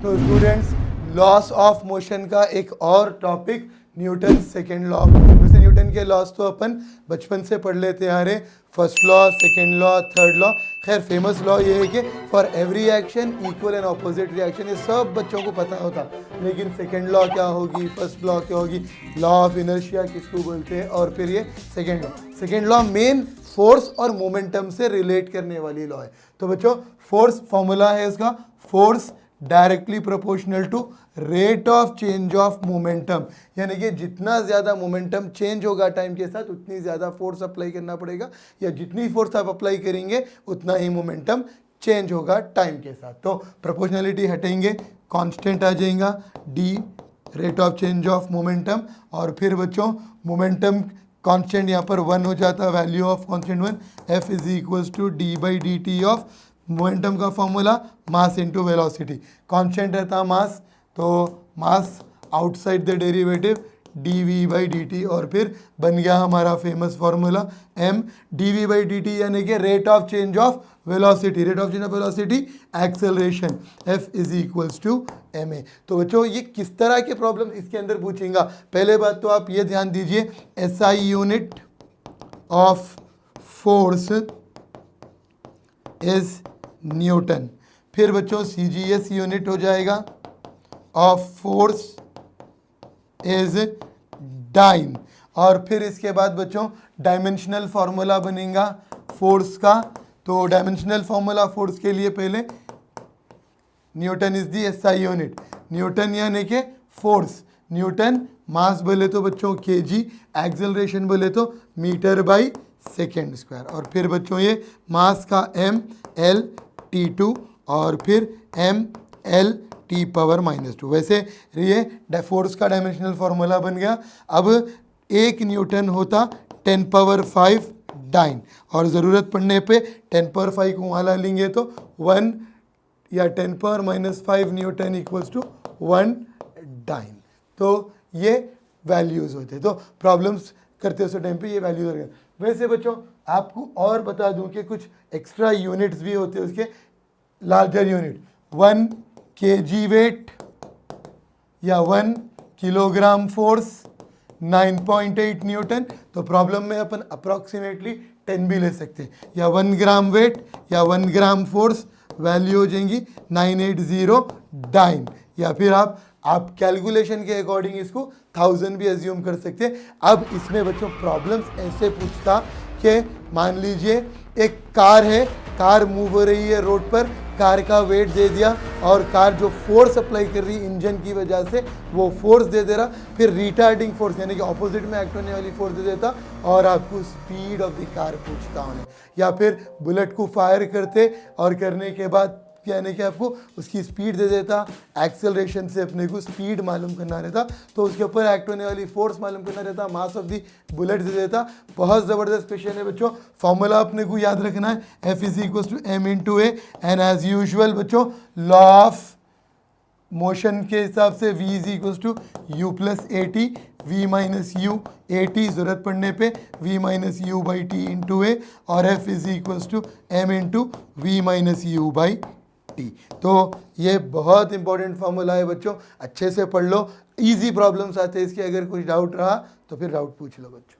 तो students, loss of motion का एक और टॉपिक न्यूटन सेकेंड लॉ। वैसे न्यूटन के लॉस तो अपन बचपन से पढ़ लेते आ रहे, first law, second law, third law. खैर फेमस लॉ ये है कि for every action equal and opposite reaction, ये सब बच्चों को पता होता। लेकिन सेकेंड लॉ क्या होगी, फर्स्ट लॉ क्या होगी, लॉ ऑफ इनर्शिया किसको बोलते हैं, और फिर ये second law. Second law main force और मोमेंटम से रिलेट करने वाली लॉ है। तो बच्चों, फोर्स फॉर्मूला है इसका, force directly proportional to rate of change of momentum, यानी कि जितना ज़्यादा मोमेंटम चेंज होगा टाइम के साथ उतनी ज़्यादा फोर्स अप्लाई करना पड़ेगा, या जितनी फोर्स आप अप्लाई करेंगे उतना ही मोमेंटम चेंज होगा टाइम के साथ। तो प्रोपोर्शनलिटी हटेंगे, कांस्टेंट आ जाएगा D, rate of change of momentum, और फिर बच्चों मोमेंटम कांस्टेंट यहाँ पर 1 हो जाता, value of constant 1, F is equals to D by D T of momentum का formula mass into velocity. Constant रहता मास, तो mass outside the derivative D V by D T, और फिर बन गया हमारा famous formula M D V by D T, यानी कि rate of change of velocity, rate of change of velocity acceleration, F is equals to M A. तो बच्चों ये किस तरह के प्रॉब्लम इसके अंदर पूछेगा, पहले बात तो आप ये ध्यान दीजिए, SI unit of force is Newton. फिर बच्चों सीजीएस यूनिट हो जाएगा ऑफ फोर्स इज डाइन, और फिर इसके बाद बच्चों डायमेंशनल फार्मूला बनेगा फोर्स का। तो डायमेंशनल फार्मूला फोर्स के लिए पहले Newton is the SI unit, Newton यानी कि फोर्स, न्यूटन मास बोले तो बच्चों केजी, एक्सेलरेशन बोले तो मीटर बाई सेकेंड स्क्वायर, और फिर बच्चों ये मास का एम एल टी टू, और फिर एम एल टी पावर -2। वैसे ये फोर्स का डायमेंशनल फार्मूला बन गया। अब 1 न्यूटन होता 10 पावर 5 डाइन, और ज़रूरत पड़ने पे 10 पावर 5 को वहाँ ला लेंगे तो 1 या 10 power -5 newton equals to 1 dyne. तो ये वैल्यूज़ होते, तो प्रॉब्लम्स करते उस टाइम पे ये वैल्यूज रहेगा। वैसे बच्चों आपको और बता दूं कि कुछ एक्स्ट्रा यूनिट्स भी होते हैं उसके, लार्जर यूनिट 1 kg वेट या 1 किलोग्राम फोर्स 9.8 न्यूटन। तो प्रॉब्लम में अपन अप्रॉक्सीमेटली 10 भी ले सकते हैं, या 1 ग्राम वेट या 1 ग्राम फोर्स, वैल्यू हो जाएंगी 980 डाइन, या फिर आप कैलकुलेशन के अकॉर्डिंग इसको 1000 भी एज्यूम कर सकते हैं। अब इसमें बच्चों प्रॉब्लम्स ऐसे पूछता कि मान लीजिए एक कार है, कार मूव हो रही है रोड पर, कार का वेट दे दिया और कार जो फोर्स अप्लाई कर रही है इंजन की वजह से वो फोर्स दे दे रहा, फिर रिटार्डिंग फोर्स यानी कि ऑपोजिट में एक्ट होने वाली फोर्स दे देता, और आपको स्पीड ऑफ द कार पूछता उन्हें, या फिर बुलेट को फायर करते और करने के बाद यानी कि आपको उसकी स्पीड दे देता, एक्सेलरेशन से अपने को स्पीड मालूम करना रहता, तो उसके ऊपर एक्ट होने वाली फोर्स मालूम करना रहता, मास ऑफ दी बुलेट दे देता। बहुत ज़बरदस्त क्वेश्चन है बच्चों, फॉर्मूला अपने को याद रखना है, F is equals to M into A, and as usual बच्चों लॉ ऑफ मोशन के हिसाब से v is equals to U plus A T, V minus U, A T ज़रूरत पड़ने पे v minus U by T into A, और F is equals to M into V minus U by T. तो ये बहुत important formula है बच्चों, अच्छे से पढ़ लो, इजी प्रॉब्लम्स आते हैं इसके, अगर कुछ डाउट रहा तो फिर डाउट पूछ लो बच्चों।